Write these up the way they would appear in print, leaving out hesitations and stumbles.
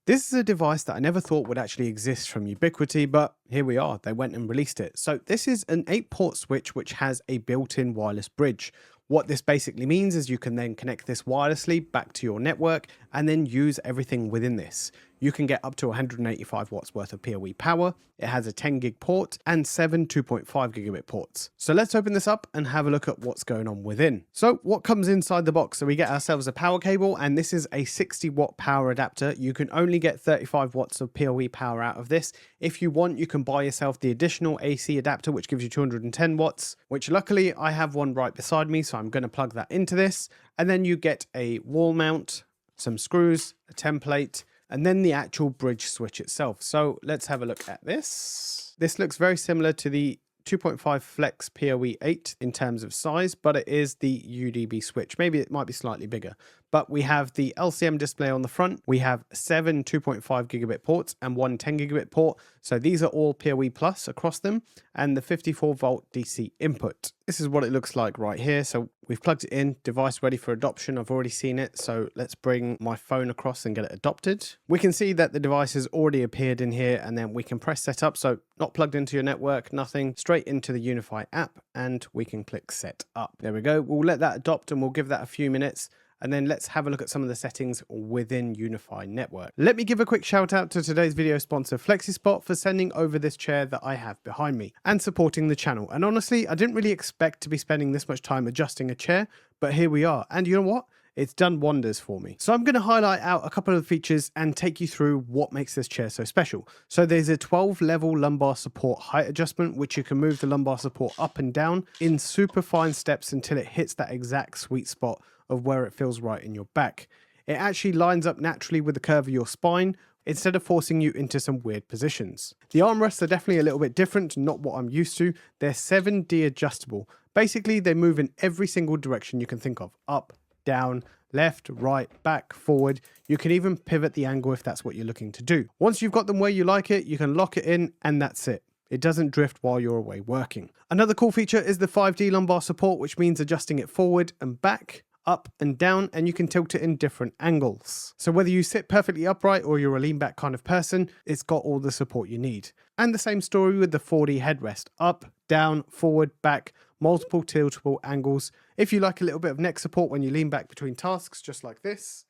This is a device that I never thought would actually exist from Ubiquiti, but here we are, they went and released it. So this is an 8-port switch which has a built-in wireless bridge. What this basically means is you can then connect this wirelessly back to your network and then use everything within this. You can get up to 185 watts worth of PoE power. It has a 10 gig port and 7 2.5 gigabit ports. So let's open this up and have a look at what's going on within. So what comes inside the box? So we get ourselves a power cable, and this is a 60 watt power adapter. You can only get 35 watts of PoE power out of this. If you want, you can buy yourself the additional AC adapter, which gives you 210 watts, which luckily I have one right beside me. So I'm going to plug that into this. And then you get a wall mount, some screws, a template, and then the actual bridge switch itself. So let's have a look at this. This looks very similar to the 2.5 Flex PoE 8 in terms of size, but it is the UDB switch. Maybe it might be slightly bigger, but we have the LCM display on the front. We have 7 2.5 gigabit ports and 1 10 gigabit port. So these are all PoE plus across them, and the 54 volt DC input. This is what it looks like right here. So we've plugged it in, device ready for adoption. I've already seen it. So let's bring my phone across and get it adopted. We can see that the device has already appeared in here, and then we can press setup. So not plugged into your network, nothing, straight into the UniFi app, and we can click set up. There we go. We'll let that adopt and we'll give that a few minutes. And then let's have a look at some of the settings within UniFi network. Let me give a quick shout out to today's video sponsor, FlexiSpot, for sending over this chair that I have behind me and supporting the channel. And honestly, I didn't really expect to be spending this much time adjusting a chair, but here we are. And you know what? It's done wonders for me. So I'm going to highlight out a couple of features and take you through what makes this chair so special. So there's a 12 level lumbar support height adjustment, which you can move the lumbar support up and down in super fine steps until it hits that exact sweet spot of where it feels right in your back. It actually lines up naturally with the curve of your spine instead of forcing you into some weird positions. The armrests are definitely a little bit different, not what I'm used to. They're 7D adjustable. Basically, they move in every single direction you can think of. Up, down, left, right, back, forward. You can even pivot the angle if that's what you're looking to do. Once you've got them where you like it, you can lock it in and that's it. It doesn't drift while you're away working. Another cool feature is the 5D lumbar support, which means adjusting it forward and back, up and down, and you can tilt it in different angles. So whether you sit perfectly upright or you're a lean back kind of person, it's got all the support you need. And the same story with the 4D headrest. Up, down, forward, back, multiple tiltable angles. If you like a little bit of neck support when you lean back between tasks, just like this,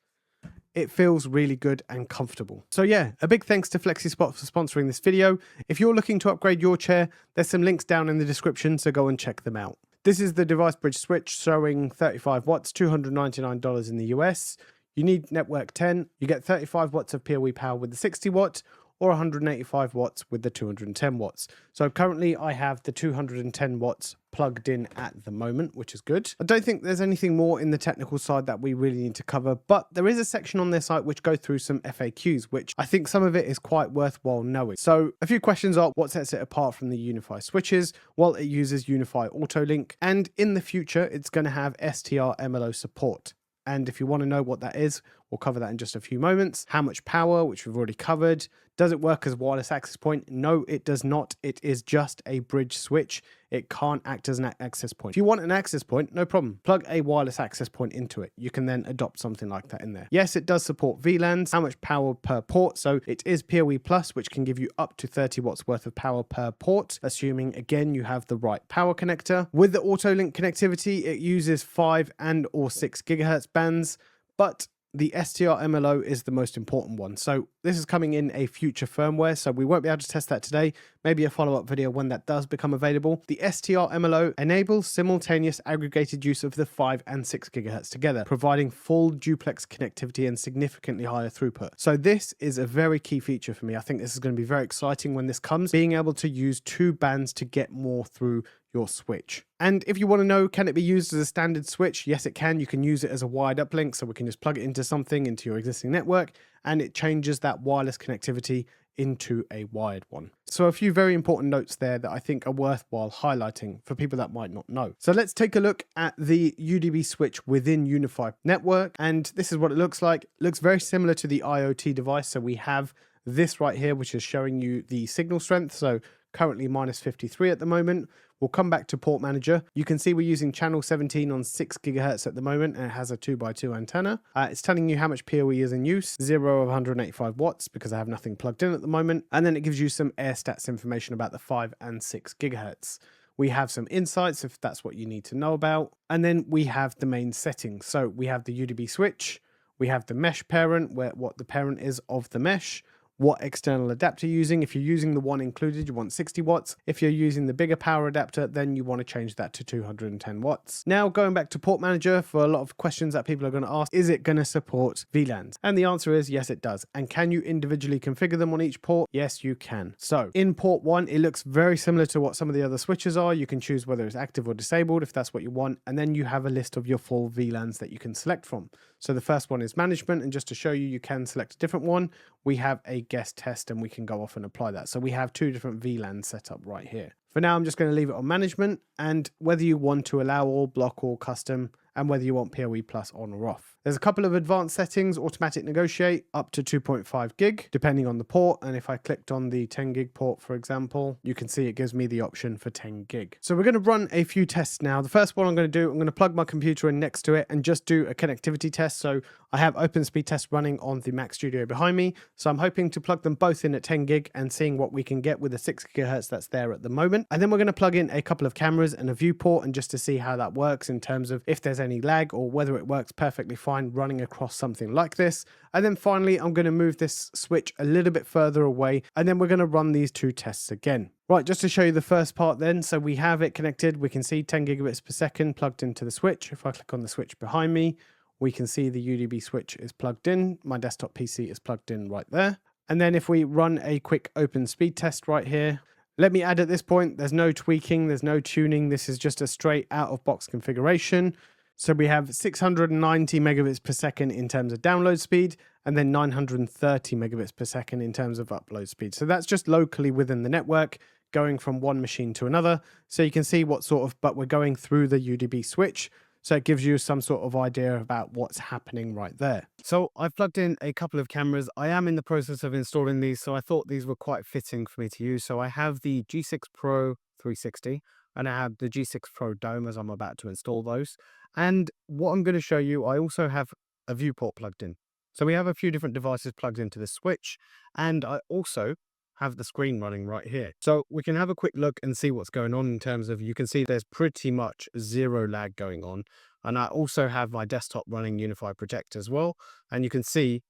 it feels really good and comfortable. So yeah, a big thanks to FlexiSpot for sponsoring this video. If you're looking to upgrade your chair, there's some links down in the description, so go and check them out. This is the device bridge switch showing 35 watts, $299 in the US. You need network 10. You get 35 watts of PoE power with the 60 watt or 185 watts with the 210 watts. So currently I have the 210 watts plugged in at the moment, which is good. I don't think there's anything more in the technical side that we really need to cover, but there is a section on their site which go through some FAQs, which I think some of it is quite worthwhile knowing. So a few questions are: what sets it apart from the UniFi switches? Well, it uses UniFi AutoLink, and in the future, it's going to have STR MLO support. And if you want to know what that is, we'll cover that in just a few moments. How much power, which we've already covered. Does it work as a wireless access point? No, it does not. It is just a bridge switch. It can't act as an access point. If you want an access point, no problem. Plug a wireless access point into it. You can then adopt something like that in there. Yes, it does support VLANs. How much power per port? So it is PoE plus, which can give you up to 30 watts worth of power per port, assuming again you have the right power connector. With the AutoLink connectivity, it uses 5 and or 6 gigahertz bands, but the STR MLO is the most important one. So this is coming in a future firmware, so we won't be able to test that today. Maybe a follow-up video when that does become available. The STR MLO enables simultaneous aggregated use of the 5 and 6 gigahertz together, providing full duplex connectivity and significantly higher throughput. So this is a very key feature for me. I think this is going to be very exciting when this comes, being able to use 2 bands to get more through your switch. And if you want to know, can it be used as a standard switch? Yes, it can. You can use it as a wired uplink, so we can just plug it into something, into your existing network, and it changes that wireless connectivity into a wired one. So a few very important notes there that I think are worthwhile highlighting for people that might not know. So let's take a look at the UDB switch within UniFi network, and this is what it looks like. It looks very similar to the IoT device. So we have this right here, which is showing you the signal strength. So currently -53 at the moment. We'll come back to port manager. You can see we're using channel 17 on 6 GHz at the moment, and it has a 2x2 antenna. It's telling you how much PoE is in use, 0 of 185 watts because I have nothing plugged in at the moment. And then it gives you some air stats information about the 5 and 6 GHz. We have some insights if that's what you need to know about. And then we have the main settings. So we have the UDB switch, we have the mesh parent, what the parent is of the mesh, what external adapter you're using. If you're using the one included, you want 60 watts. If you're using the bigger power adapter, then you want to change that to 210 watts. Now, going back to port manager, for a lot of questions that people are going to ask, is it going to support VLANs? And the answer is yes, it does. And can you individually configure them on each port? Yes, you can. So in port 1, it looks very similar to what some of the other switches are. You can choose whether it's active or disabled if that's what you want. And then you have a list of your full VLANs that you can select from. So the first one is management, and just to show you, you can select a different one. We have a guest test and we can go off and apply that. So we have 2 different VLANs set up right here. For now, I'm just going to leave it on management, and whether you want to allow all, block all, custom, and whether you want PoE plus on or off. There's a couple of advanced settings: automatic negotiate up to 2.5 gig, depending on the port. And if I clicked on the 10 gig port, for example, you can see it gives me the option for 10 gig. So we're going to run a few tests now. The first one I'm going to do, I'm going to plug my computer in next to it and just do a connectivity test. So I have open speed test running on the Mac Studio behind me. So I'm hoping to plug them both in at 10 gig and seeing what we can get with the 6 gigahertz that's there at the moment. And then we're going to plug in a couple of cameras and a viewport, and just to see how that works in terms of if there's any lag or whether it works perfectly fine running across something like this. And then finally, I'm going to move this switch a little bit further away, and then we're going to run these 2 tests again. Right, just to show you the first part then, so we have it connected. We can see 10 gigabits per second plugged into the switch. If I click on the switch behind me, we can see the UDB switch is plugged in. My desktop PC is plugged in right there. And then if we run a quick open speed test right here, let me add at this point, there's no tweaking, there's no tuning. This is just a straight out of box configuration. So we have 690 megabits per second in terms of download speed, and then 930 megabits per second in terms of upload speed. So that's just locally within the network, going from one machine to another. So you can see what sort of, but we're going through the UDB switch. So it gives you some sort of idea about what's happening right there. So I've plugged in a couple of cameras. I am in the process of installing these, so I thought these were quite fitting for me to use. So I have the G6 Pro 360 and I have the G6 Pro Dome as I'm about to install those. And what I'm going to show you, I also have a viewport plugged in. So we have a few different devices plugged into the switch, and I also have the screen running right here. So we can have a quick look and see what's going on in terms of, you can see there's pretty much zero lag going on. And I also have my desktop running UniFi Protect as well. And you can see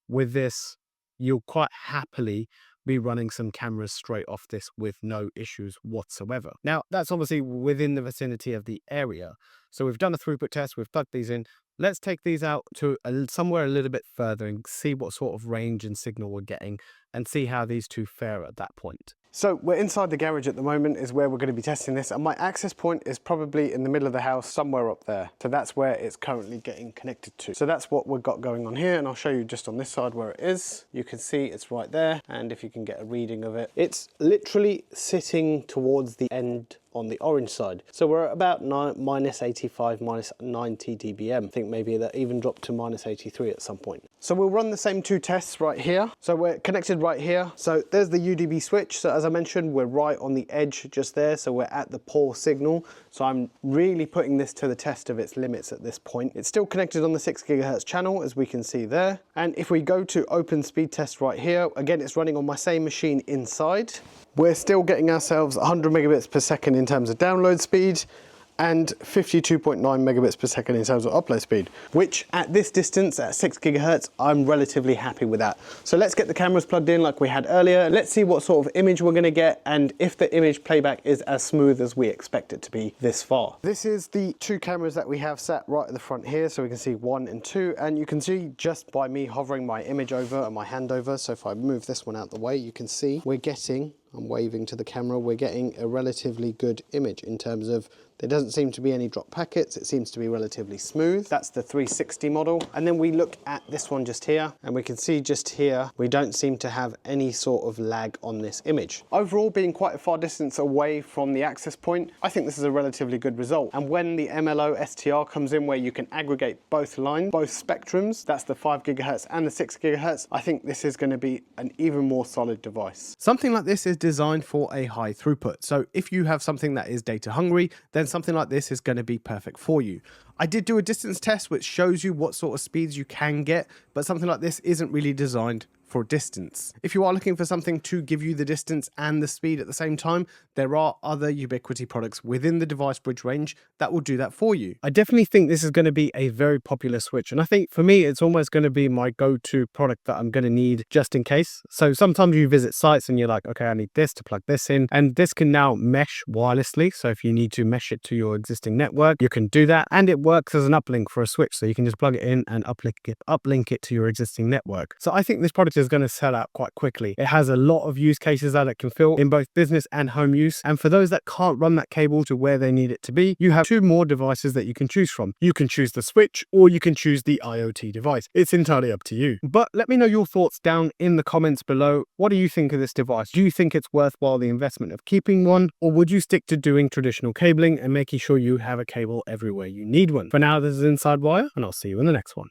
with this, you'll quite happily be running some cameras straight off this with no issues whatsoever. Now, that's obviously within the vicinity of the area. So we've done a throughput test, we've plugged these in. Let's take these out to somewhere a little bit further and see what sort of range and signal we're getting and see how these two fare at that point. So we're inside the garage at the moment is where we're going to be testing this, and my access point is probably in the middle of the house somewhere up there. So that's where it's currently getting connected to. So that's what we've got going on here, and I'll show you just on this side where it is. You can see it's right there, and if you can get a reading of it, it's literally sitting towards the end on the orange side. So we're at about minus 85, minus 90 dBm. I think maybe that even dropped to minus 83 at some point. So we'll run the same 2 tests right here. So we're connected right here. So there's the UDB switch. So as I mentioned, we're right on the edge just there. So we're at the poor signal. So I'm really putting this to the test of its limits at this point. It's still connected on the 6 gigahertz channel, as we can see there. And if we go to open speed test right here, again, it's running on my same machine inside. We're still getting ourselves 100 megabits per second in terms of download speed and 52.9 megabits per second in terms of upload speed, which at this distance at 6 gigahertz, I'm relatively happy with that. So let's get the cameras plugged in like we had earlier. Let's see what sort of image we're gonna get and if the image playback is as smooth as we expect it to be this far. This is the 2 cameras that we have sat right at the front here. So we can see 1 and 2, and you can see just by me hovering my image over and my hand over. So if I move this one out the way, you can see we're getting, I'm waving to the camera, we're getting a relatively good image in terms of there doesn't seem to be any drop packets. It seems to be relatively smooth. That's the 360 model. And then we look at this one just here, and we can see just here, we don't seem to have any sort of lag on this image. Overall, being quite a far distance away from the access point, I think this is a relatively good result. And when the MLO STR comes in, where you can aggregate both lines, both spectrums, that's the 5 gigahertz and the 6 gigahertz, I think this is going to be an even more solid device. Something like this is designed for a high throughput. So if you have something that is data hungry, then something like this is going to be perfect for you. I did do a distance test which shows you what sort of speeds you can get, but something like this isn't really designed for distance. If you are looking for something to give you the distance and the speed at the same time, there are other Ubiquiti products within the device bridge range that will do that for you. I definitely think this is going to be a very popular switch, and I think for me it's almost going to be my go-to product that I'm going to need just in case. So sometimes you visit sites and you're like, okay, I need this to plug this in, and this can now mesh wirelessly. So if you need to mesh it to your existing network, you can do that, and it works as an uplink for a switch, so you can just plug it in and uplink it to your existing network. So I think this product is going to sell out quite quickly. It has a lot of use cases that it can fill in both business and home use, and for those that can't run that cable to where they need it to be, you have two more devices that you can choose from. You can choose the switch or you can choose the IoT device. It's entirely up to you. But let me know your thoughts down in the comments below. What do you think of this device? Do you think it's worthwhile the investment of keeping one, or would you stick to doing traditional cabling and making sure you have a cable everywhere you need one? For now, this is Inside Wire, and I'll see you in the next one.